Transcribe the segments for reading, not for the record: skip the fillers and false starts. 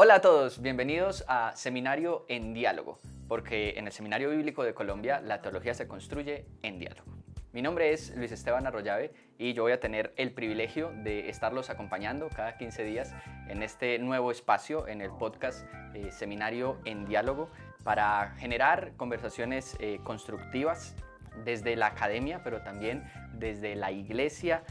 Hola a todos, bienvenidos a Seminario en Diálogo, porque en el Seminario Bíblico de Colombia la teología se construye en diálogo. Mi nombre es Luis Esteban Arroyave y yo voy a tener el privilegio de estarlos acompañando cada 15 días en este nuevo espacio, en el podcast Seminario en Diálogo, para generar conversaciones constructivas desde la academia, pero también desde la iglesia,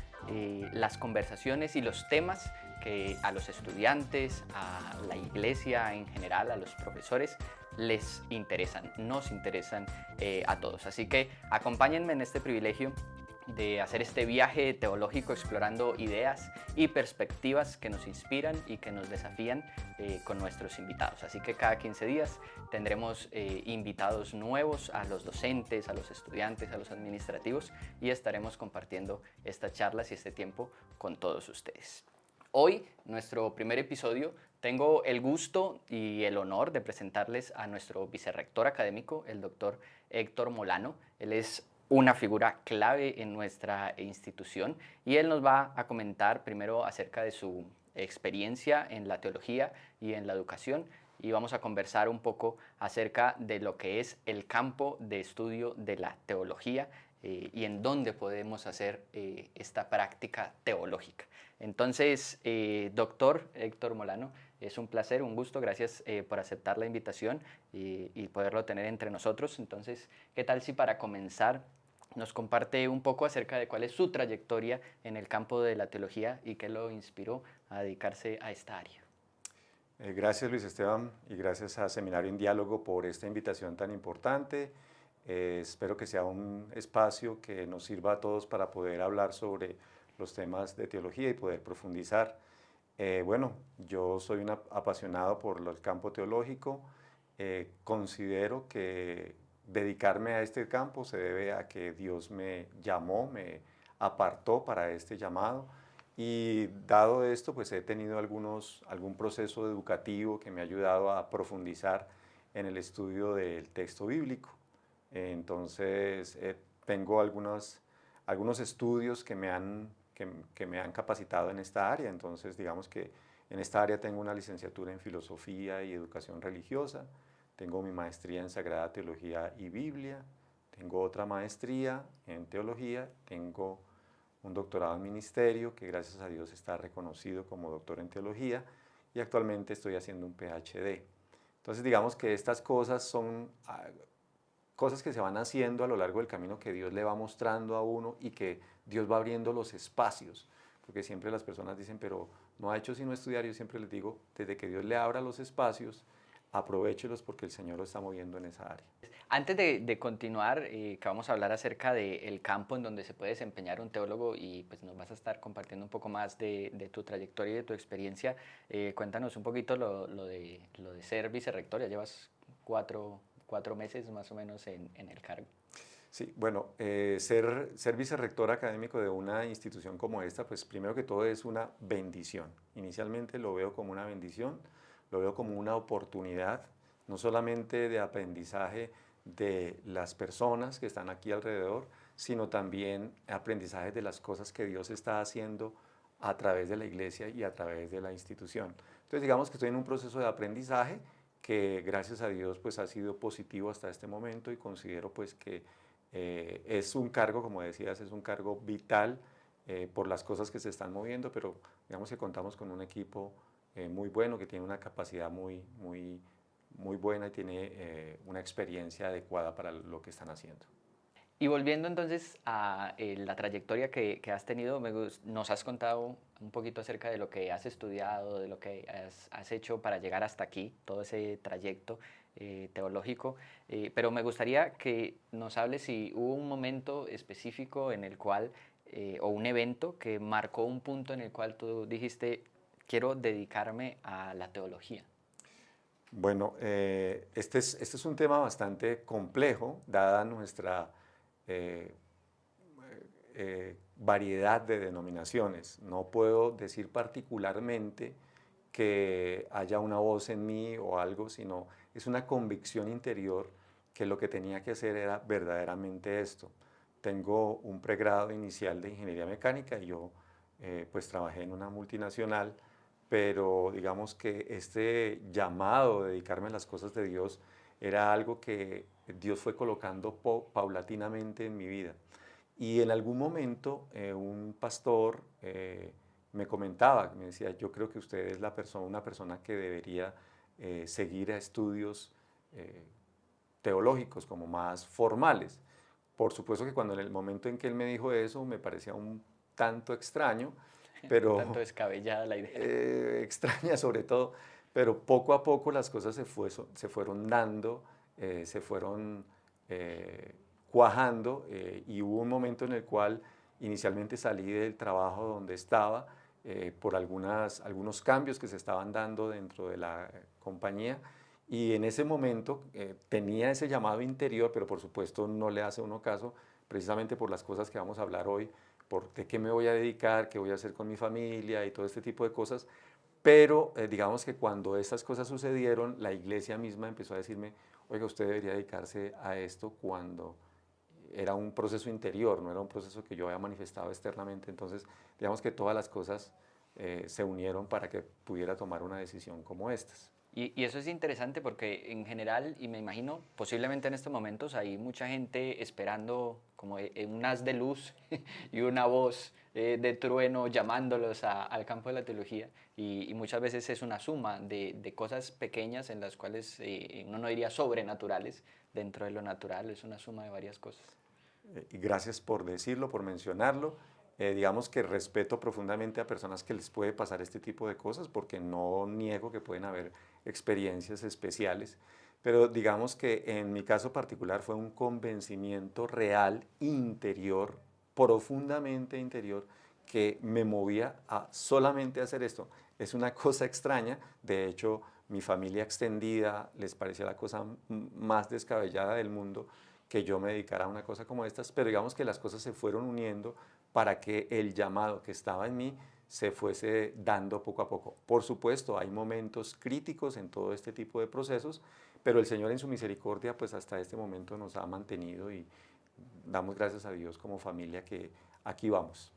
las conversaciones y los temas que a los estudiantes, a la iglesia en general, a los profesores, les interesan, nos interesan a todos. Así que acompáñenme en este privilegio de hacer este viaje teológico explorando ideas y perspectivas que nos inspiran y que nos desafían con nuestros invitados. Así que cada 15 días tendremos invitados nuevos a los docentes, a los estudiantes, a los administrativos y estaremos compartiendo estas charlas y este tiempo con todos ustedes. Hoy, nuestro primer episodio, tengo el gusto y el honor de presentarles a nuestro vicerrector académico, el doctor Héctor Molano. Él es una figura clave en nuestra institución y él nos va a comentar primero acerca de su experiencia en la teología y en la educación y vamos a conversar un poco acerca de lo que es el campo de estudio de la teología y en dónde podemos hacer esta práctica teológica. Entonces, doctor Héctor Molano, es un placer, un gusto, gracias por aceptar la invitación y poderlo tener entre nosotros. Entonces, ¿qué tal si para comenzar nos comparte un poco acerca de cuál es su trayectoria en el campo de la teología y qué lo inspiró a dedicarse a esta área? Gracias Luis Esteban y gracias a Seminario en Diálogo por esta invitación tan importante. Espero que sea un espacio que nos sirva a todos para poder hablar sobre los temas de teología y poder profundizar. Bueno, yo soy un apasionado por el campo teológico. Considero que dedicarme a este campo se debe a que Dios me llamó, me apartó para este llamado. Y dado esto, pues he tenido algún proceso educativo que me ha ayudado a profundizar en el estudio del texto bíblico. Entonces, tengo algunos estudios que me han capacitado en esta área. Entonces, digamos que en esta área tengo una licenciatura en Filosofía y Educación Religiosa, tengo mi maestría en Sagrada Teología y Biblia, tengo otra maestría en Teología, tengo un doctorado en Ministerio que gracias a Dios está reconocido como doctor en Teología y actualmente estoy haciendo un PhD. Entonces digamos que estas cosas son cosas que se van haciendo a lo largo del camino que Dios le va mostrando a uno y que Dios va abriendo los espacios, porque siempre las personas dicen, pero no ha hecho sino estudiar. Yo siempre les digo, desde que Dios le abra los espacios, aprovéchelos porque el Señor lo está moviendo en esa área. Antes de continuar, que vamos a hablar acerca del campo en donde se puede desempeñar un teólogo y pues nos vas a estar compartiendo un poco más de tu trayectoria y de tu experiencia, cuéntanos un poquito lo de ser vicerrector. Ya llevas cuatro meses más o menos en el cargo. Sí, bueno, ser vicerrector académico de una institución como esta, pues primero que todo es una bendición. Inicialmente lo veo como una bendición, lo veo como una oportunidad, no solamente de aprendizaje de las personas que están aquí alrededor, sino también aprendizaje de las cosas que Dios está haciendo a través de la iglesia y a través de la institución. Entonces digamos que estoy en un proceso de aprendizaje que gracias a Dios pues ha sido positivo hasta este momento y considero pues que es un cargo, como decías, es un cargo vital por las cosas que se están moviendo, pero digamos que contamos con un equipo muy bueno, que tiene una capacidad muy buena y tiene una experiencia adecuada para lo que están haciendo. Y volviendo entonces a la trayectoria que has tenido, nos has contado un poquito acerca de lo que has estudiado, de lo que has hecho para llegar hasta aquí, todo ese trayecto teológico, pero me gustaría que nos hables si hubo un momento específico en el cual, o un evento que marcó un punto en el cual tú dijiste, quiero dedicarme a la teología. Bueno, este es un tema bastante complejo, dada nuestra eh, variedad de denominaciones. No puedo decir particularmente que haya una voz en mí o algo, sino es una convicción interior que lo que tenía que hacer era verdaderamente esto. Tengo un pregrado inicial de ingeniería mecánica y yo pues trabajé en una multinacional pero digamos que este llamado de dedicarme a las cosas de Dios era algo que Dios fue colocando paulatinamente en mi vida. Y en algún momento un pastor me comentaba, me decía, yo creo que usted es una persona que debería seguir a estudios eh, teológicos como más formales. Por supuesto que cuando en el momento en que él me dijo eso me parecía un tanto extraño, Un tanto pero descabellada la idea. extraña sobre todo, pero poco a poco las cosas se fueron dando, se fueron cuajando y hubo un momento en el cual inicialmente salí del trabajo donde estaba por algunos cambios que se estaban dando dentro de la compañía y en ese momento tenía ese llamado interior, pero por supuesto no le hace uno caso, precisamente por las cosas que vamos a hablar hoy, por de qué me voy a dedicar, qué voy a hacer con mi familia y todo este tipo de cosas. Pero digamos que cuando estas cosas sucedieron, la iglesia misma empezó a decirme, oiga, usted debería dedicarse a esto cuando era un proceso interior, no era un proceso que yo había manifestado externamente. Entonces, digamos que todas las cosas se unieron para que pudiera tomar una decisión como estas. Y eso es interesante porque en general, y me imagino, posiblemente en estos momentos hay mucha gente esperando como un haz de luz y una voz de trueno llamándolos al campo de la teología. Y muchas veces es una suma de cosas pequeñas en las cuales uno no diría sobrenaturales dentro de lo natural, es una suma de varias cosas. Y gracias por decirlo, por mencionarlo. Digamos que respeto profundamente a personas que les puede pasar este tipo de cosas, porque no niego que pueden haber experiencias especiales, pero digamos que en mi caso particular fue un convencimiento real, interior, profundamente interior, que me movía a solamente hacer esto. Es una cosa extraña, de hecho mi familia extendida les parecía la cosa más descabellada del mundo, que yo me dedicara a una cosa como estas, pero digamos que las cosas se fueron uniendo para que el llamado que estaba en mí se fuese dando poco a poco. Por supuesto, hay momentos críticos en todo este tipo de procesos, pero el Señor en su misericordia, pues hasta este momento nos ha mantenido y damos gracias a Dios como familia que aquí vamos.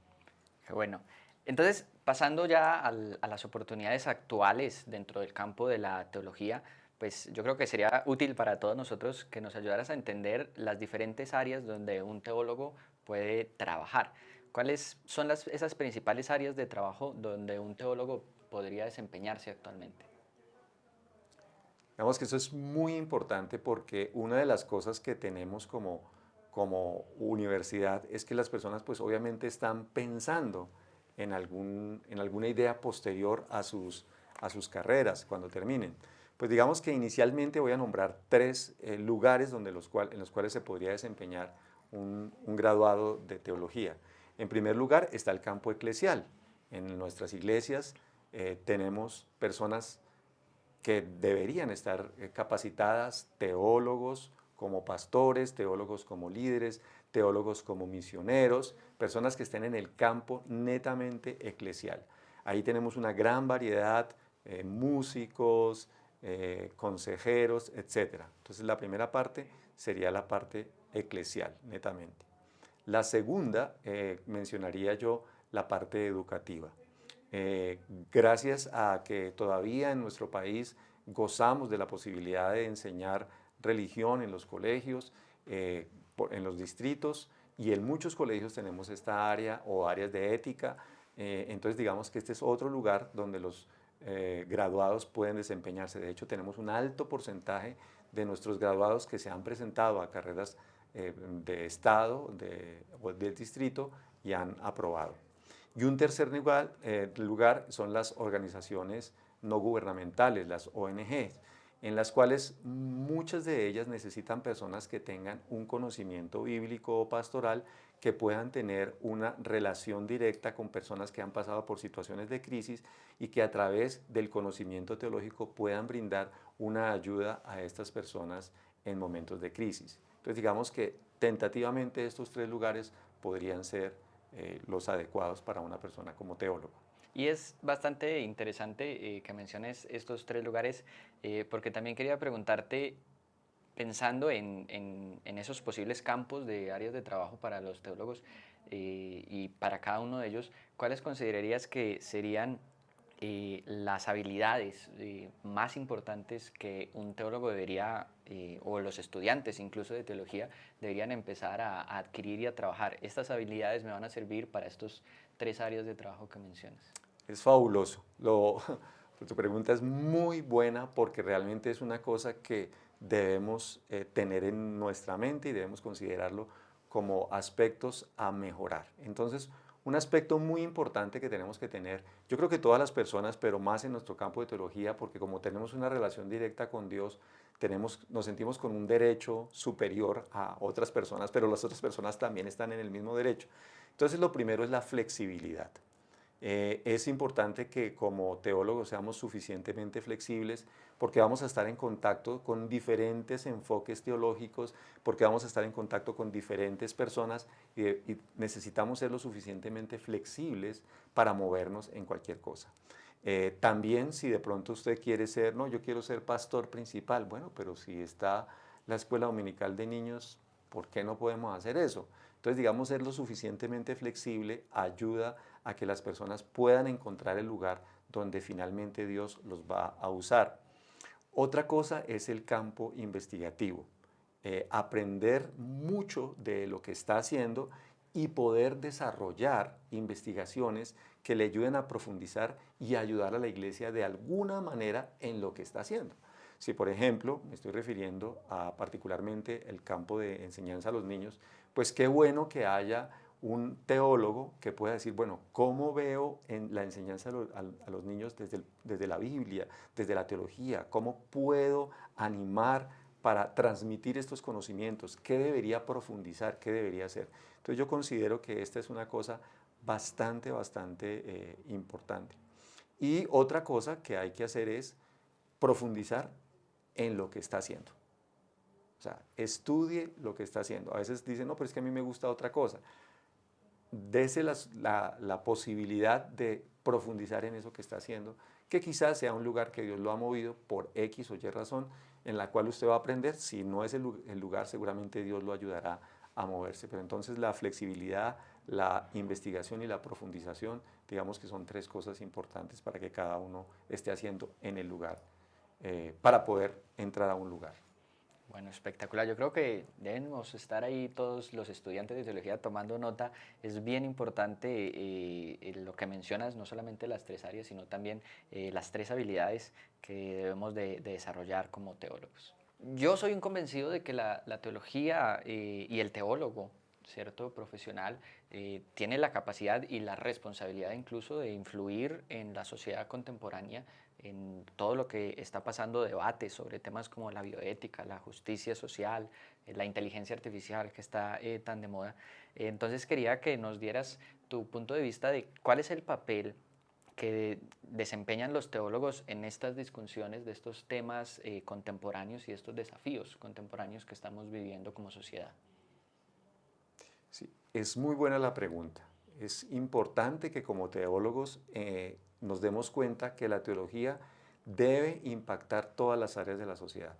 Qué bueno. Entonces, pasando ya a las oportunidades actuales dentro del campo de la teología, pues yo creo que sería útil para todos nosotros que nos ayudaras a entender las diferentes áreas donde un teólogo puede trabajar. ¿Cuáles son esas principales áreas de trabajo donde un teólogo podría desempeñarse actualmente? Digamos que eso es muy importante porque una de las cosas que tenemos como universidad es que las personas pues obviamente están pensando en alguna idea posterior a sus carreras cuando terminen. Pues digamos que inicialmente voy a nombrar tres lugares en los cuales se podría desempeñar un graduado de teología. En primer lugar está el campo eclesial. En nuestras iglesias tenemos personas que deberían estar capacitadas, teólogos como pastores, teólogos como líderes, teólogos como misioneros, personas que estén en el campo netamente eclesial. Ahí tenemos una gran variedad, músicos, consejeros, etc. Entonces la primera parte sería la parte eclesial, netamente. La segunda, mencionaría yo la parte educativa. Eh, Gracias a que todavía en nuestro país gozamos de la posibilidad de enseñar religión en los colegios, en los distritos y en muchos colegios tenemos esta área o áreas de ética. Entonces digamos que este es otro lugar donde los graduados pueden desempeñarse. De hecho tenemos un alto porcentaje de nuestros graduados que se han presentado a carreras de estado o del distrito y han aprobado. Y un tercer lugar son las organizaciones no gubernamentales, las ONGs, en las cuales muchas de ellas necesitan personas que tengan un conocimiento bíblico o pastoral, que puedan tener una relación directa con personas que han pasado por situaciones de crisis y que a través del conocimiento teológico puedan brindar una ayuda a estas personas en momentos de crisis. Entonces digamos que tentativamente estos tres lugares podrían ser los adecuados para una persona como teólogo. Y es bastante interesante que menciones estos tres lugares, porque también quería preguntarte, pensando en esos posibles campos de áreas de trabajo para los teólogos y para cada uno de ellos, ¿cuáles considerarías que serían las habilidades más importantes que un teólogo debería, o los estudiantes incluso de teología, deberían empezar a adquirir y a trabajar. Estas habilidades me van a servir para estos tres áreas de trabajo que mencionas. Es fabuloso. Tu pregunta es muy buena porque realmente es una cosa que debemos tener en nuestra mente y debemos considerarlo como aspectos a mejorar. Entonces, un aspecto muy importante que tenemos que tener, yo creo que todas las personas, pero más en nuestro campo de teología, porque como tenemos una relación directa con Dios, nos sentimos con un derecho superior a otras personas, pero las otras personas también están en el mismo derecho. Entonces, lo primero es la flexibilidad. Es importante que como teólogos seamos suficientemente flexibles porque vamos a estar en contacto con diferentes enfoques teológicos, porque vamos a estar en contacto con diferentes personas y necesitamos ser lo suficientemente flexibles para movernos en cualquier cosa. También si de pronto usted quiere ser, no, yo quiero ser pastor principal, bueno, pero si está la escuela dominical de niños, ¿por qué no podemos hacer eso? Entonces, digamos, ser lo suficientemente flexible ayuda a que las personas puedan encontrar el lugar donde finalmente Dios los va a usar. Otra cosa es el campo investigativo. Aprender mucho de lo que está haciendo y poder desarrollar investigaciones que le ayuden a profundizar y ayudar a la iglesia de alguna manera en lo que está haciendo. Si, por ejemplo, me estoy refiriendo a particularmente el campo de enseñanza a los niños, pues qué bueno que haya un teólogo que pueda decir, bueno, ¿cómo veo en la enseñanza a los niños desde la Biblia, desde la teología? ¿Cómo puedo animar para transmitir estos conocimientos? ¿Qué debería profundizar? ¿Qué debería hacer? Entonces yo considero que esta es una cosa bastante importante. Y otra cosa que hay que hacer es profundizar en lo que está haciendo. O sea, estudie lo que está haciendo. A veces dicen, no, pero es que a mí me gusta otra cosa. Dese la posibilidad de profundizar en eso que está haciendo, que quizás sea un lugar que Dios lo ha movido por X o Y razón, en la cual usted va a aprender. Si no es el lugar, seguramente Dios lo ayudará a moverse. Pero entonces la flexibilidad, la investigación y la profundización, digamos que son tres cosas importantes para que cada uno esté haciendo en el lugar, para poder entrar a un lugar. Bueno, espectacular. Yo creo que debemos estar ahí todos los estudiantes de teología tomando nota. Es bien importante lo que mencionas, no solamente las tres áreas, sino también las tres habilidades que debemos de desarrollar como teólogos. Yo soy un convencido de que la teología y el teólogo, cierto, profesional, tiene la capacidad y la responsabilidad incluso de influir en la sociedad contemporánea, en todo lo que está pasando, debate sobre temas como la bioética, la justicia social, la inteligencia artificial que está tan de moda. Entonces quería que nos dieras tu punto de vista de cuál es el papel que desempeñan los teólogos en estas discusiones de estos temas contemporáneos y estos desafíos contemporáneos que estamos viviendo como sociedad. Sí, es muy buena la pregunta. Es importante que como teólogos nos demos cuenta que la teología debe impactar todas las áreas de la sociedad.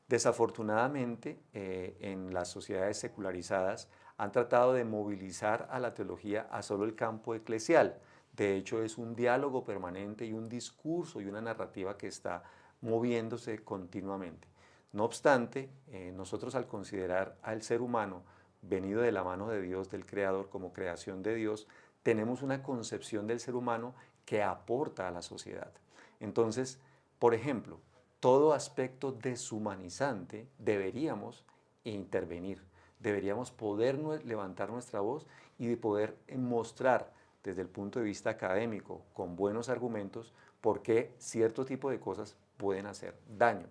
Desafortunadamente, en las sociedades secularizadas han tratado de movilizar a la teología a solo el campo eclesial. De hecho, es un diálogo permanente y un discurso y una narrativa que está moviéndose continuamente. No obstante, nosotros al considerar al ser humano venido de la mano de Dios, del Creador, como creación de Dios, tenemos una concepción del ser humano que aporta a la sociedad. Entonces, por ejemplo, todo aspecto deshumanizante deberíamos intervenir, deberíamos poder levantar nuestra voz y de poder mostrar desde el punto de vista académico, con buenos argumentos, por qué cierto tipo de cosas pueden hacer daño.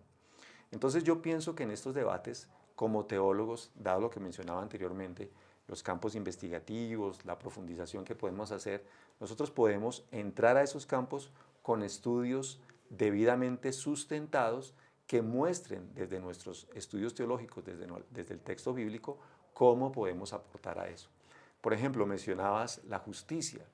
Entonces yo pienso que en estos debates, como teólogos, dado lo que mencionaba anteriormente, los campos investigativos, la profundización que podemos hacer, nosotros podemos entrar a esos campos con estudios debidamente sustentados que muestren desde nuestros estudios teológicos, desde el texto bíblico, cómo podemos aportar a eso. Por ejemplo, mencionabas la justicia.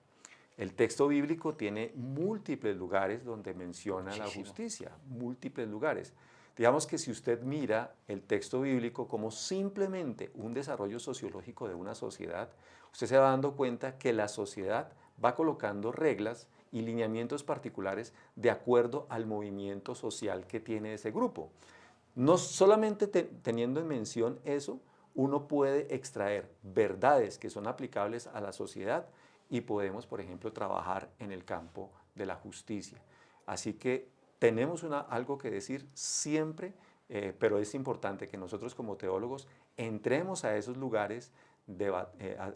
El texto bíblico tiene múltiples lugares donde menciona la justicia, múltiples lugares. Digamos que si usted mira el texto bíblico como simplemente un desarrollo sociológico de una sociedad, usted se va dando cuenta que la sociedad va colocando reglas y lineamientos particulares de acuerdo al movimiento social que tiene ese grupo. No solamente teniendo en mención eso, uno puede extraer verdades que son aplicables a la sociedad y podemos, por ejemplo, trabajar en el campo de la justicia. Así que tenemos algo que decir siempre, pero es importante que nosotros como teólogos entremos a esos lugares,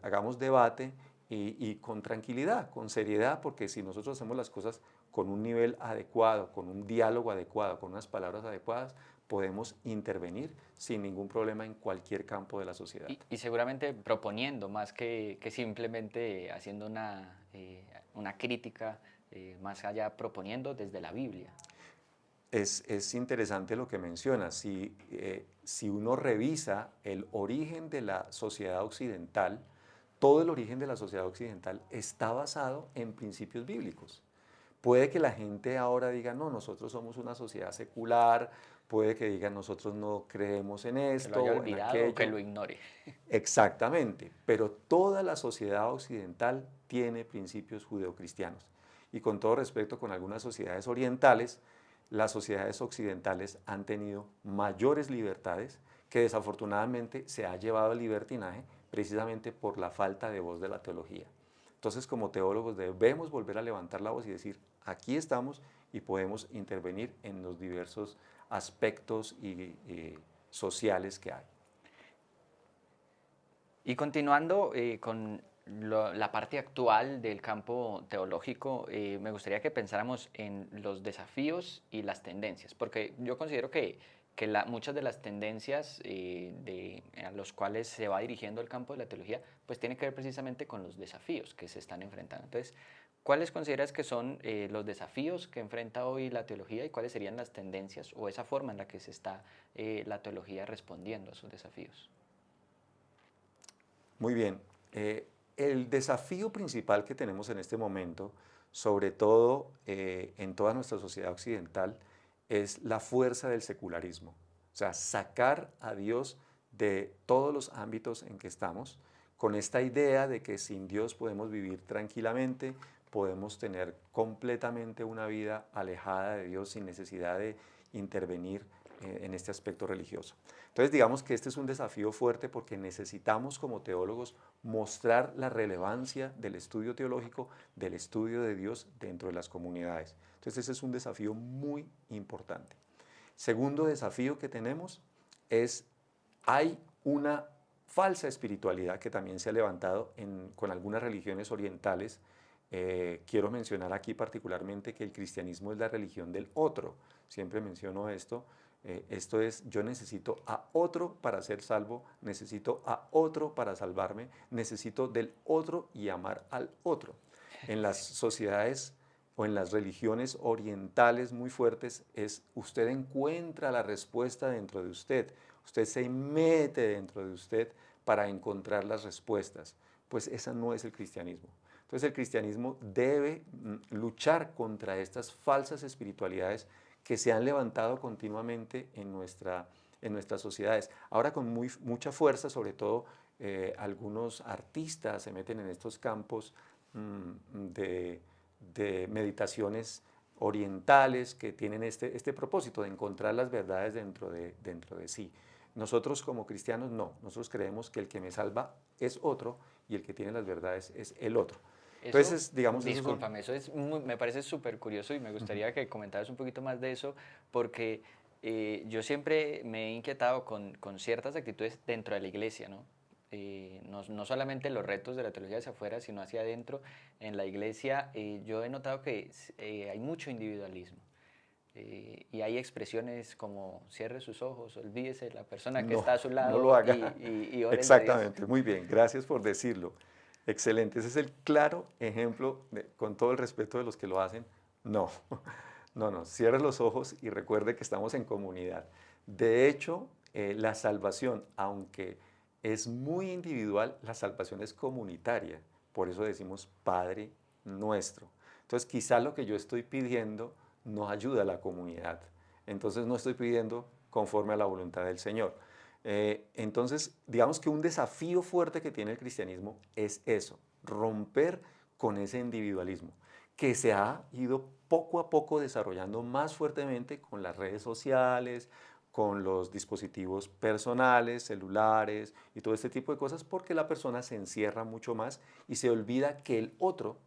hagamos debate y con tranquilidad, con seriedad, porque si nosotros hacemos las cosas con un nivel adecuado, con un diálogo adecuado, con unas palabras adecuadas, podemos intervenir sin ningún problema en cualquier campo de la sociedad. Y seguramente proponiendo más que simplemente haciendo una crítica, más allá proponiendo desde la Biblia. Es interesante lo que mencionas. Si uno revisa el origen de la sociedad occidental, todo el origen de la sociedad occidental está basado en principios bíblicos. Puede que la gente ahora diga, no, nosotros somos una sociedad secular, puede que digan, nosotros no creemos en Que lo esto haya o en olvidado o que aquello. lo ignore. Exactamente, pero toda la sociedad occidental tiene principios judeocristianos. Y con todo respeto, con algunas sociedades orientales, las sociedades occidentales han tenido mayores libertades que desafortunadamente se ha llevado al libertinaje precisamente por la falta de voz de la teología. Entonces, como teólogos debemos volver a levantar la voz y decir, aquí estamos y podemos intervenir en los diversos aspectos sociales que hay. Y continuando con la parte actual del campo teológico, me gustaría que pensáramos en los desafíos y las tendencias, porque yo considero que muchas de las tendencias a los cuales se va dirigiendo el campo de la teología, pues tiene que ver precisamente con los desafíos que se están enfrentando. Entonces, ¿cuáles consideras que son los desafíos que enfrenta hoy la teología y cuáles serían las tendencias o esa forma en la que se está la teología respondiendo a esos desafíos? Muy bien. El desafío principal que tenemos en este momento, sobre todo en toda nuestra sociedad occidental, es la fuerza del secularismo. O sea, sacar a Dios de todos los ámbitos en que estamos, con esta idea de que sin Dios podemos vivir tranquilamente, podemos tener completamente una vida alejada de Dios sin necesidad de intervenir en este aspecto religioso. Entonces digamos que este es un desafío fuerte porque necesitamos como teólogos mostrar la relevancia del estudio teológico, del estudio de Dios dentro de las comunidades. Entonces ese es un desafío muy importante. Segundo desafío que tenemos es, hay una falsa espiritualidad que también se ha levantado con algunas religiones orientales. Quiero mencionar aquí particularmente que el cristianismo es la religión del otro. Siempre menciono esto. Esto es, yo necesito a otro para ser salvo, necesito a otro para salvarme, necesito del otro y amar al otro. En las sociedades o en las religiones orientales muy fuertes usted encuentra la respuesta dentro de usted, usted se mete dentro de usted para encontrar las respuestas. Pues esa no es el cristianismo. Entonces el cristianismo debe luchar contra estas falsas espiritualidades que se han levantado continuamente en nuestras sociedades. Ahora con mucha fuerza, sobre todo algunos artistas se meten en estos campos de meditaciones orientales que tienen este propósito de encontrar las verdades dentro de sí. Nosotros como cristianos no, nosotros creemos que el que me salva es otro y el que tiene las verdades es el otro. Entonces, digamos, discúlpame, me parece súper curioso y me gustaría que comentaras un poquito más de eso, porque yo siempre me he inquietado con ciertas actitudes dentro de la iglesia, ¿no? No solamente los retos de la teología hacia afuera, sino hacia adentro. En la iglesia yo he notado que hay mucho individualismo. Y hay expresiones como cierre sus ojos, olvídese de la persona que está a su no lo lado haga. y órele a Dios. Exactamente, muy bien, gracias por decirlo. Excelente, ese es el claro ejemplo, con todo el respeto de los que lo hacen, no, no, cierre los ojos y recuerde que estamos en comunidad. De hecho, la salvación, aunque es muy individual, la salvación es comunitaria, por eso decimos Padre Nuestro. Entonces quizá lo que yo estoy pidiendo no ayuda a la comunidad, entonces no estoy pidiendo conforme a la voluntad del Señor. Entonces, digamos que un desafío fuerte que tiene el cristianismo es eso, romper con ese individualismo. que se ha ido poco a poco desarrollando más fuertemente con las redes sociales, con los dispositivos personales, celulares y todo este tipo de cosas, porque la persona se encierra mucho más y se olvida que el otro,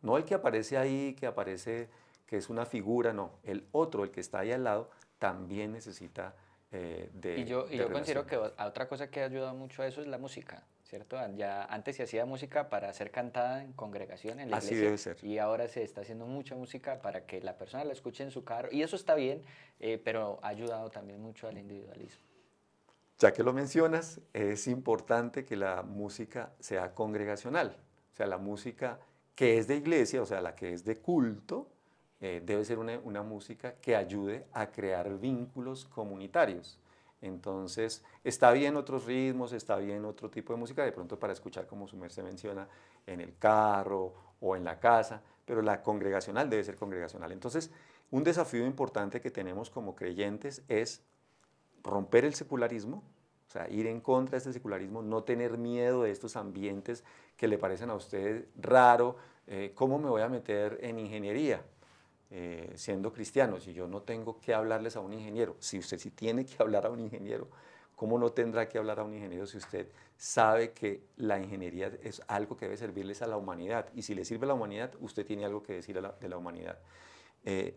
no el que aparece ahí, que aparece, que es una figura, no, el otro, el que está ahí al lado, también necesita Y de yo considero relación. que otra cosa que ha ayudado mucho a eso es la música, ¿cierto? Ya antes se hacía música para ser cantada en congregación, en la Así iglesia, debe ser. y ahora se está haciendo mucha música para que la persona la escuche en su carro, y eso está bien, pero ha ayudado también mucho al individualismo. Ya que lo mencionas, es importante que la música sea congregacional, o sea, la música que es de iglesia, o sea, la que es de culto, debe ser una música que ayude a crear vínculos comunitarios. Entonces, está bien otros ritmos, está bien otro tipo de música, de pronto para escuchar, como su merced menciona, en el carro o en la casa, pero la congregacional debe ser congregacional. Entonces, un desafío importante que tenemos como creyentes es romper el secularismo, o sea, ir en contra de este secularismo, no tener miedo de estos ambientes que le parecen a usted raro. ¿Cómo me voy a meter en ingeniería siendo cristiano? Si yo no tengo que hablarles a un ingeniero, si usted sí tiene que hablar a un ingeniero, ¿cómo no tendrá que hablar a un ingeniero si usted sabe que la ingeniería es algo que debe servirles a la humanidad? Y si le sirve a la humanidad, usted tiene algo que decir de la humanidad. Eh,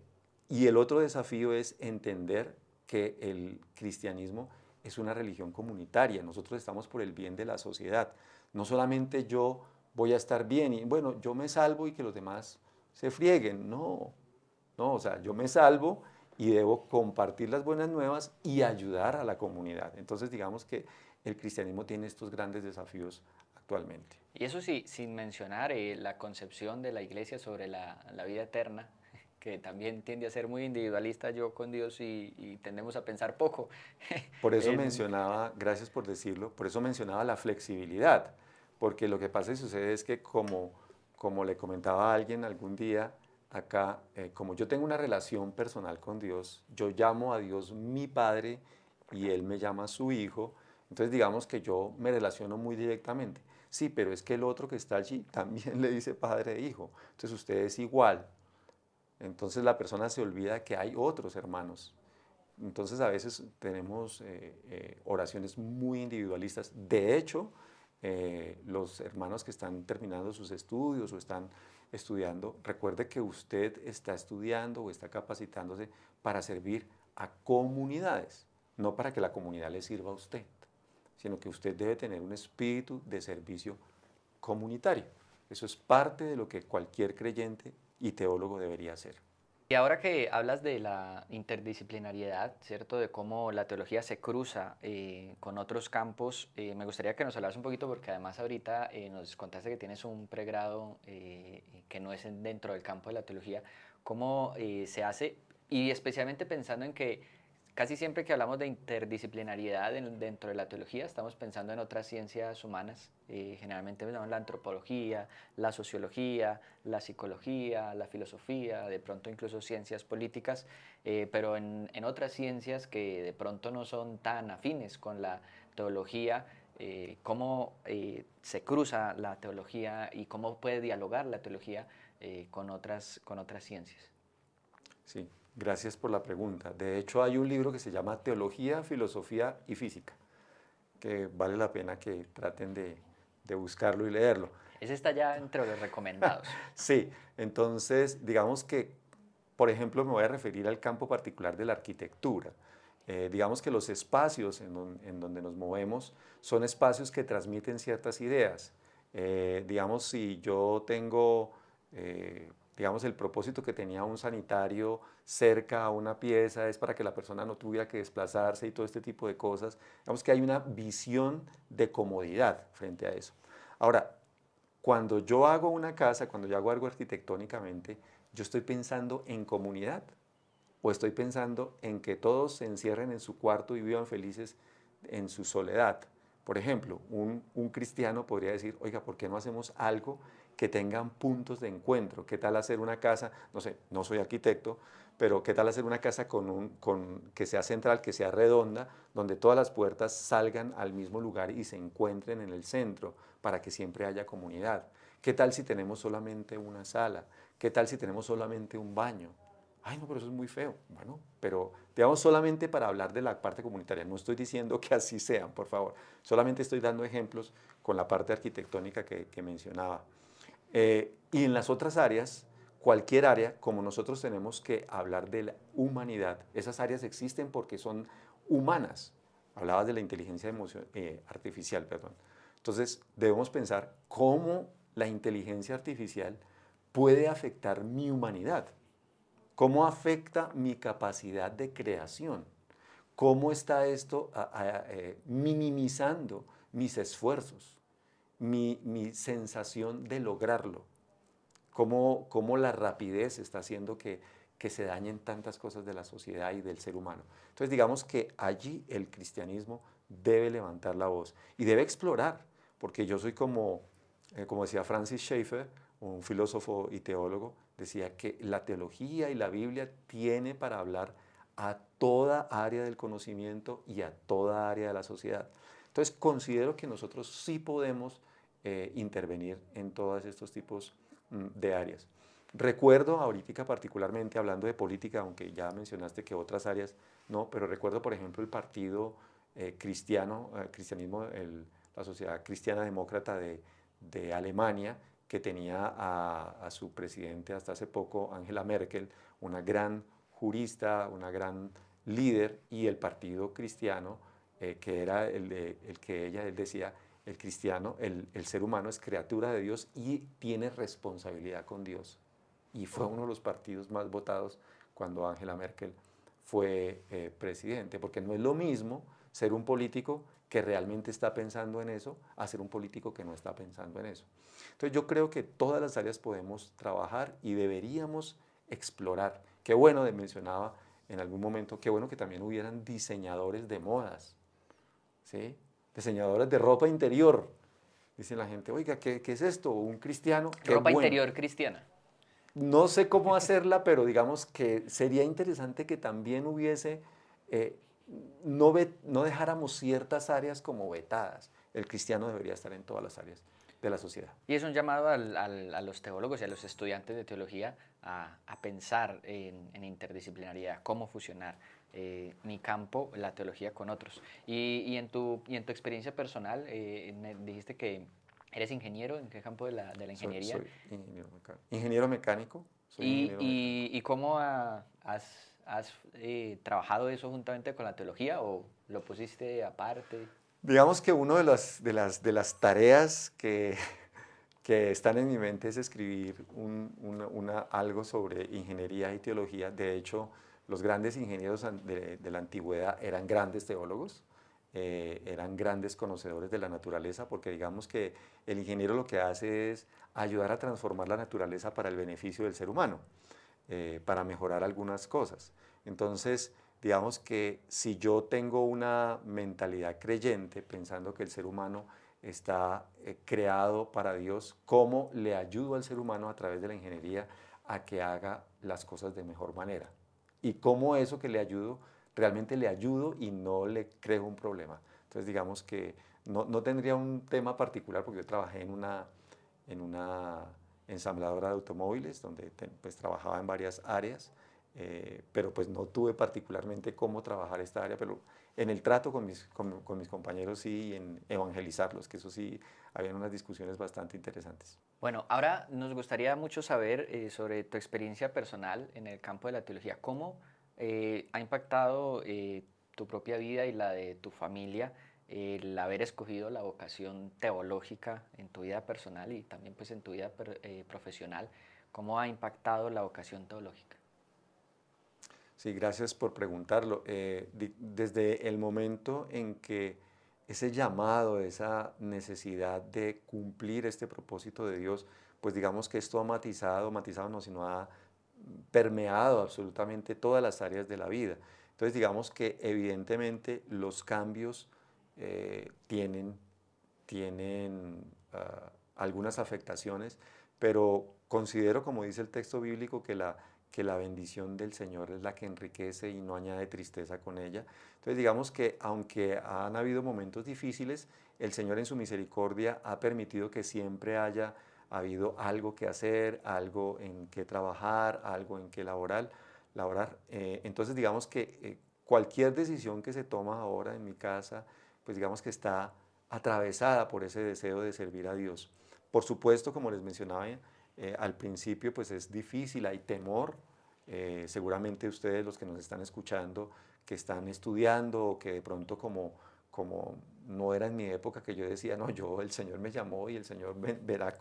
y el otro desafío es entender que el cristianismo es una religión comunitaria. Nosotros estamos por el bien de la sociedad. No solamente yo voy a estar bien y bueno, yo me salvo y que los demás se frieguen. No, no, o sea, yo me salvo y debo compartir las buenas nuevas y ayudar a la comunidad. Entonces, digamos que el cristianismo tiene estos grandes desafíos actualmente. Y eso sí, sin mencionar la concepción de la iglesia sobre la vida eterna, que también tiende a ser muy individualista yo con Dios y tendemos a pensar poco. Por eso en, mencionaba, gracias por decirlo, por eso mencionaba la flexibilidad, porque lo que pasa y sucede es que como le comentaba a alguien algún día acá, como yo tengo una relación personal con Dios, yo llamo a Dios mi Padre y Él me llama su Hijo, entonces digamos que yo me relaciono muy directamente. Sí, pero es que el otro que está allí también le dice Padre e Hijo, entonces usted es igual. Entonces la persona se olvida que hay otros hermanos. Entonces a veces tenemos oraciones muy individualistas. De hecho, los hermanos que están terminando sus estudios o están estudiando, recuerde que usted está estudiando o está capacitándose para servir a comunidades, no para que la comunidad le sirva a usted, sino que usted debe tener un espíritu de servicio comunitario. Eso es parte de lo que cualquier creyente y teólogo debería hacer. Y ahora que hablas de la interdisciplinariedad, ¿cierto? De cómo la teología se cruza con otros campos, me gustaría que nos hablas un poquito porque además ahorita nos contaste que tienes un pregrado que no es dentro del campo de la teología. ¿Cómo se hace? Y especialmente pensando en que casi siempre que hablamos de interdisciplinariedad dentro de la teología, estamos pensando en otras ciencias humanas. Generalmente pensamos en la antropología, la sociología, la psicología, la filosofía, de pronto incluso ciencias políticas, pero en otras ciencias que de pronto no son tan afines con la teología, cómo se cruza la teología y cómo puede dialogar la teología con otras ciencias. Sí, gracias por la pregunta. De hecho, hay un libro que se llama Teología, Filosofía y Física, que vale la pena que traten de buscarlo y leerlo. Ese está ya entre los recomendados. Sí, entonces, digamos que, por ejemplo, me voy a referir al campo particular de la arquitectura. Digamos que los espacios en donde nos movemos son espacios que transmiten ciertas ideas. Digamos, si yo tengo, digamos, el propósito que tenía un sanitario cerca a una pieza es para que la persona no tuviera que desplazarse y todo este tipo de cosas. Digamos que hay una visión de comodidad frente a eso. Ahora, cuando yo hago una casa, cuando yo hago algo arquitectónicamente, yo estoy pensando en comunidad o estoy pensando en que todos se encierren en su cuarto y vivan felices en su soledad. Por ejemplo, un cristiano podría decir, oiga, ¿por qué no hacemos algo que tengan puntos de encuentro? ¿Qué tal hacer una casa? No sé, no soy arquitecto, pero ¿qué tal hacer una casa que sea central, que sea redonda, donde todas las puertas salgan al mismo lugar y se encuentren en el centro para que siempre haya comunidad? ¿Qué tal si tenemos solamente una sala? ¿Qué tal si tenemos solamente un baño? Ay, no, pero eso es muy feo. Bueno, pero digamos solamente para hablar de la parte comunitaria. No estoy diciendo que así sean, por favor. Solamente estoy dando ejemplos con la parte arquitectónica que mencionaba. Y en las otras áreas, cualquier área, como nosotros tenemos que hablar de la humanidad, esas áreas existen porque son humanas. Hablabas de la inteligencia artificial, perdón. Entonces, debemos pensar cómo la inteligencia artificial puede afectar mi humanidad, cómo afecta mi capacidad de creación, cómo está esto minimizando mis esfuerzos, mi sensación de lograrlo, cómo la rapidez está haciendo que se dañen tantas cosas de la sociedad y del ser humano. Entonces digamos que allí el cristianismo debe levantar la voz y debe explorar, porque yo soy como decía Francis Schaeffer, un filósofo y teólogo, decía que la teología y la Biblia tiene para hablar a toda área del conocimiento y a toda área de la sociedad. Entonces considero que nosotros sí podemos intervenir en todos estos tipos de áreas. Recuerdo ahorita particularmente hablando de política, aunque ya mencionaste que otras áreas no, pero recuerdo por ejemplo el partido cristianismo, la Sociedad Cristiana Demócrata de Alemania, que tenía a su presidente hasta hace poco, Angela Merkel, una gran jurista, una gran líder, y el partido cristiano, que era el que él decía, el cristiano, el ser humano es criatura de Dios y tiene responsabilidad con Dios. Y fue uno de los partidos más votados cuando Angela Merkel fue presidente, porque no es lo mismo ser un político que realmente está pensando en eso a ser un político que no está pensando en eso. Entonces yo creo que todas las áreas podemos trabajar y deberíamos explorar. Qué bueno, mencionaba en algún momento, qué bueno que también hubieran diseñadores de modas, ¿sí? Diseñadores de ropa interior. Dice la gente, oiga, ¿qué es esto? Un cristiano, qué Ropa bueno. interior cristiana. No sé cómo hacerla, pero digamos que sería interesante que también hubiese, eh, no dejáramos ciertas áreas como vetadas. El cristiano debería estar en todas las áreas de la sociedad. Y es un llamado a los teólogos y a los estudiantes de teología a pensar en interdisciplinariedad, cómo fusionar mi campo, la teología, con otros. Y en tu experiencia personal, me dijiste que eres ingeniero. ¿En qué campo de la ingeniería? Soy ingeniero mecánico. Ingeniero mecánico, soy ¿Y, ingeniero mecánico. y, y cómo has trabajado eso juntamente con la teología o lo pusiste aparte? Digamos que una de las tareas que están en mi mente es escribir algo sobre ingeniería y teología. De hecho, los grandes ingenieros de la antigüedad eran grandes teólogos, eran grandes conocedores de la naturaleza, porque digamos que el ingeniero lo que hace es ayudar a transformar la naturaleza para el beneficio del ser humano, para mejorar algunas cosas. Entonces, digamos que si yo tengo una mentalidad creyente, pensando que el ser humano está creado para Dios, ¿cómo le ayudo al ser humano a través de la ingeniería a que haga las cosas de mejor manera? Y cómo eso que le ayudo, realmente le ayudo y no le creo un problema. Entonces digamos que no tendría un tema particular porque yo trabajé en una ensambladora de automóviles donde pues trabajaba en varias áreas, pero pues no tuve particularmente cómo trabajar esta área, pero en el trato con mis compañeros sí, y en evangelizarlos, que eso sí, habían unas discusiones bastante interesantes. Bueno, ahora nos gustaría mucho saber sobre tu experiencia personal en el campo de la teología. ¿Cómo ha impactado tu propia vida y la de tu familia el haber escogido la vocación teológica en tu vida personal y también pues en tu vida profesional? ¿Cómo ha impactado la vocación teológica? Sí, gracias por preguntarlo. Desde el momento en que ese llamado, esa necesidad de cumplir este propósito de Dios, pues digamos que esto ha matizado no, sino ha permeado absolutamente todas las áreas de la vida. Entonces digamos que evidentemente los cambios tienen algunas afectaciones, pero considero, como dice el texto bíblico, que la bendición del Señor es la que enriquece y no añade tristeza con ella. Entonces digamos que aunque han habido momentos difíciles, el Señor en su misericordia ha permitido que siempre haya ha habido algo que hacer, algo en que trabajar, algo en que laborar. Entonces digamos que cualquier decisión que se toma ahora en mi casa, pues digamos que está atravesada por ese deseo de servir a Dios. Por supuesto, como les mencionaba al principio, pues es difícil, hay temor. Seguramente ustedes, los que nos están escuchando, que están estudiando o que de pronto como no era en mi época que yo decía, no, el Señor me llamó y el Señor verá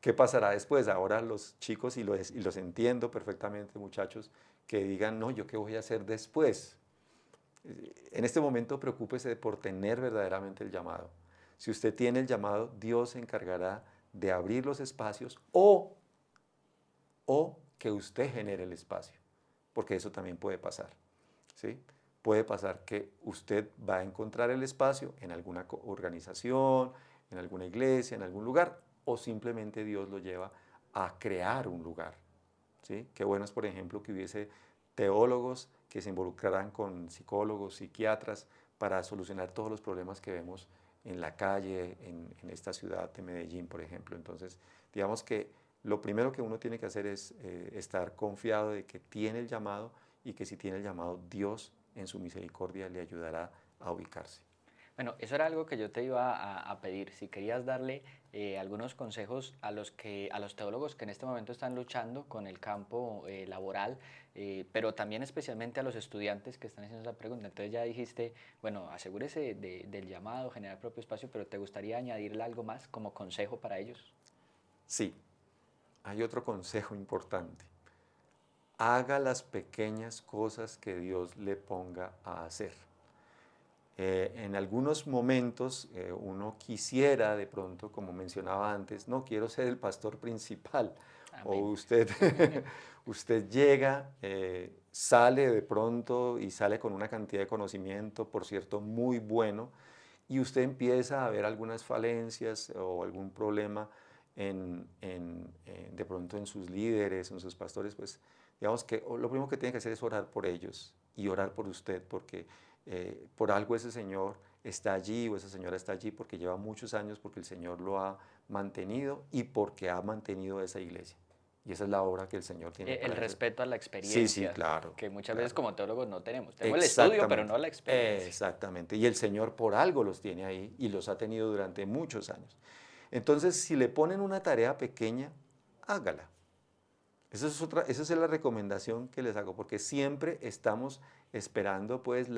qué pasará después. Ahora los chicos, y los entiendo perfectamente, muchachos, que digan, no, yo qué voy a hacer después. En este momento preocúpese por tener verdaderamente el llamado. Si usted tiene el llamado, Dios se encargará de abrir los espacios o que usted genere el espacio, porque eso también puede pasar, ¿sí? Puede pasar que usted va a encontrar el espacio en alguna organización, en alguna iglesia, en algún lugar, o simplemente Dios lo lleva a crear un lugar, ¿sí? Qué bueno es, por ejemplo, que hubiese teólogos que se involucraran con psicólogos, psiquiatras, para solucionar todos los problemas que vemos en la calle, en esta ciudad de Medellín, por ejemplo. Entonces, digamos que lo primero que uno tiene que hacer es estar confiado de que tiene el llamado y que si tiene el llamado, Dios en su misericordia le ayudará a ubicarse. Bueno, eso era algo que yo te iba a pedir. Si querías darle algunos consejos a los teólogos que en este momento están luchando con el campo laboral, pero también especialmente a los estudiantes que están haciendo esa pregunta. Entonces ya dijiste, bueno, asegúrese del llamado, generar propio espacio, pero ¿te gustaría añadirle algo más como consejo para ellos? Sí, hay otro consejo importante. Haga las pequeñas cosas que Dios le ponga a hacer. En algunos momentos uno quisiera de pronto, como mencionaba antes, no quiero ser el pastor principal. O Amén. usted llega, sale de pronto y sale con una cantidad de conocimiento, por cierto, muy bueno, y usted empieza a ver algunas falencias o algún problema de pronto en sus líderes, en sus pastores, pues digamos que lo primero que tiene que hacer es orar por ellos y orar por usted, porque por algo ese señor está allí o esa señora está allí porque lleva muchos años, porque el Señor lo ha mantenido y porque ha mantenido esa iglesia. Y esa es la obra que el Señor tiene El para hacer. respeto a la Sí, sí, experiencia, claro, que muchas veces claro. como teólogos no tenemos. Tenemos el estudio, pero Exactamente, no la experiencia. exactamente. Y el Señor por algo los tiene ahí y los ha tenido durante muchos años. Entonces, si le ponen una tarea pequeña, hágala. Esa es la recomendación que les hago, porque siempre estamos esperando pues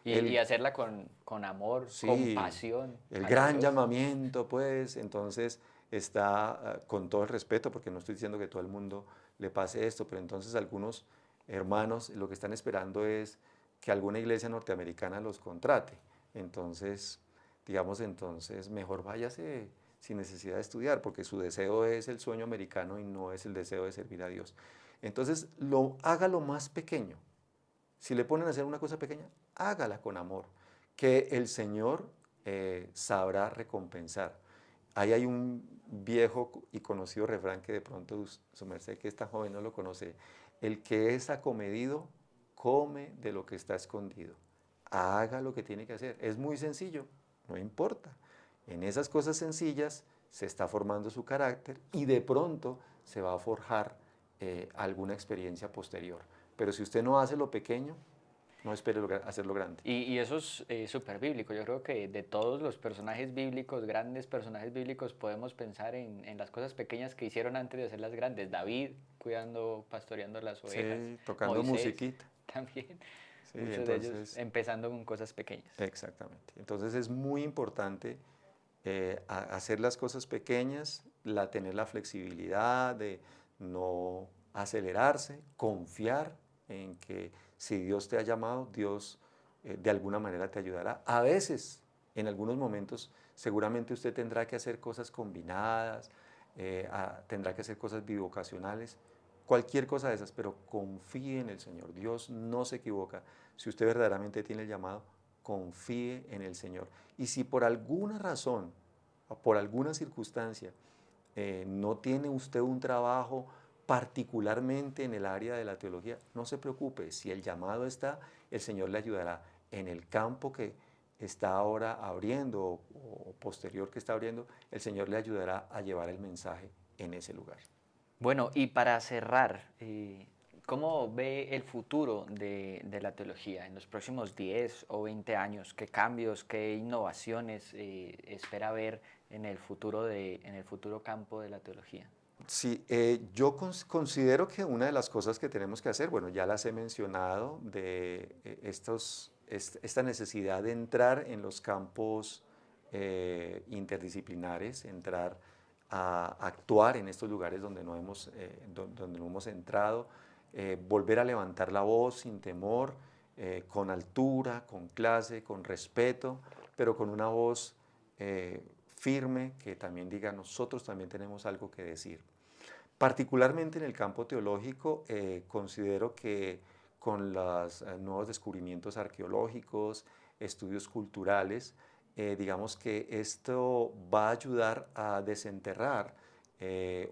Y hacerla con amor, con sí, pasión el para gran Dios. llamamiento pues, entonces está con todo el respeto, porque no estoy diciendo que todo el mundo le pase esto, pero entonces algunos hermanos lo que están esperando es que alguna iglesia norteamericana los contrate. Entonces, digamos, entonces mejor váyase sin necesidad de estudiar, porque su deseo es el sueño americano y no es el deseo de servir a Dios. Entonces, haga lo más pequeño. Si le ponen a hacer una cosa pequeña, hágala con amor, que el Señor sabrá recompensar. Ahí hay un viejo y conocido refrán que de pronto su merced, que es tan joven, no lo conoce. El que es acomedido, come de lo que está escondido. Haga lo que tiene que hacer. Es muy sencillo, no importa. En esas cosas sencillas se está formando su carácter y de pronto se va a forjar alguna experiencia posterior. Pero si usted no hace lo pequeño, no espere hacerlo grande. Y eso es súper bíblico. Yo creo que de todos los personajes bíblicos, grandes personajes bíblicos, podemos pensar en las cosas pequeñas que hicieron antes de hacerlas grandes. David cuidando, pastoreando las ovejas. Sí, tocando Moisés musiquita. también. Sí, Muchos de ellos entonces, empezando con cosas pequeñas. exactamente. Entonces es muy importante hacer las cosas pequeñas, tener la flexibilidad de no acelerarse, confiar en que si Dios te ha llamado, Dios de alguna manera te ayudará. A veces, en algunos momentos, seguramente usted tendrá que hacer cosas combinadas, tendrá que hacer cosas bivocacionales, cualquier cosa de esas, pero confíe en el Señor. Dios no se equivoca. Si usted verdaderamente tiene el llamado, confíe en el Señor. Y si por alguna razón o por alguna circunstancia no tiene usted un trabajo particularmente en el área de la teología, no se preocupe. Si el llamado está, el Señor le ayudará en el campo está ahora abriendo o posterior que está abriendo, el Señor le ayudará a llevar el mensaje en ese lugar. Bueno, y para cerrar, ¿cómo ve el futuro de la teología en los próximos 10 o 20 años? ¿Qué cambios, qué innovaciones espera ver en el futuro campo de la teología? Sí, yo considero que una de las cosas que tenemos que hacer, bueno, ya las he mencionado, de esta necesidad de entrar en los campos interdisciplinares, entrar a actuar en estos lugares donde donde no hemos entrado, volver a levantar la voz sin temor, con altura, con clase, con respeto, pero con una voz firme que también diga nosotros también tenemos algo que decir. Particularmente en el campo teológico, considero que con los nuevos descubrimientos arqueológicos, estudios culturales, digamos que esto va a ayudar a desenterrar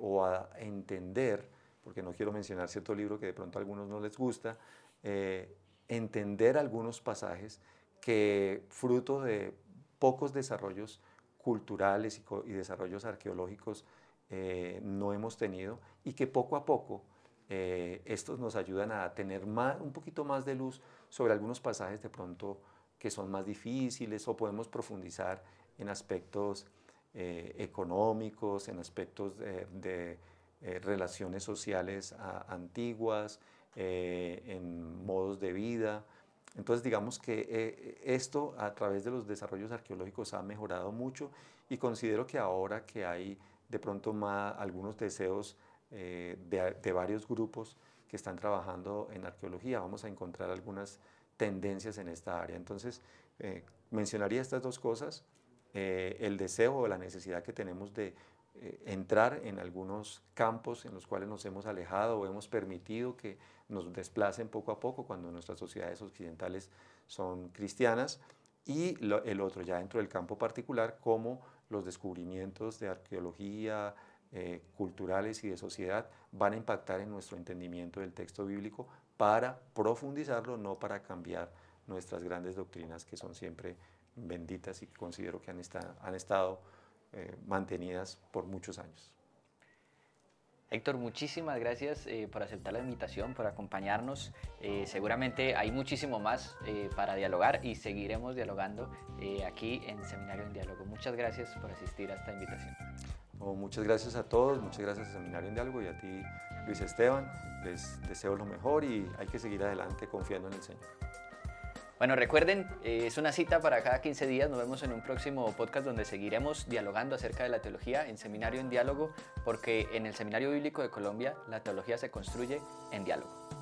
o a entender, porque no quiero mencionar cierto libro que de pronto a algunos no les gusta, entender algunos pasajes que fruto de pocos desarrollos culturales y desarrollos arqueológicos no hemos tenido y que poco a poco estos nos ayudan a tener un poquito más de luz sobre algunos pasajes de pronto que son más difíciles o podemos profundizar en aspectos económicos, en aspectos de relaciones sociales antiguas, en modos de vida. Entonces digamos que esto a través de los desarrollos arqueológicos ha mejorado mucho y considero que ahora que hay de pronto algunos deseos de varios grupos que están trabajando en arqueología, vamos a encontrar algunas tendencias en esta área. Entonces, mencionaría estas dos cosas, el deseo o la necesidad que tenemos de entrar en algunos campos en los cuales nos hemos alejado o hemos permitido que nos desplacen poco a poco cuando nuestras sociedades occidentales son cristianas, y el otro ya dentro del campo particular, como los descubrimientos de arqueología, culturales y de sociedad van a impactar en nuestro entendimiento del texto bíblico para profundizarlo, no para cambiar nuestras grandes doctrinas que son siempre benditas y que considero que han estado mantenidas por muchos años. Héctor, muchísimas gracias por aceptar la invitación, por acompañarnos. Seguramente hay muchísimo más para dialogar y seguiremos dialogando aquí en Seminario en Diálogo. Muchas gracias por asistir a esta invitación. Muchas gracias a todos, muchas gracias a Seminario en Diálogo y a ti, Luis Esteban. Les deseo lo mejor y hay que seguir adelante confiando en el Señor. Bueno, recuerden, es una cita para cada 15 días. Nos vemos en un próximo podcast donde seguiremos dialogando acerca de la teología en Seminario en Diálogo, porque en el Seminario Bíblico de Colombia la teología se construye en diálogo.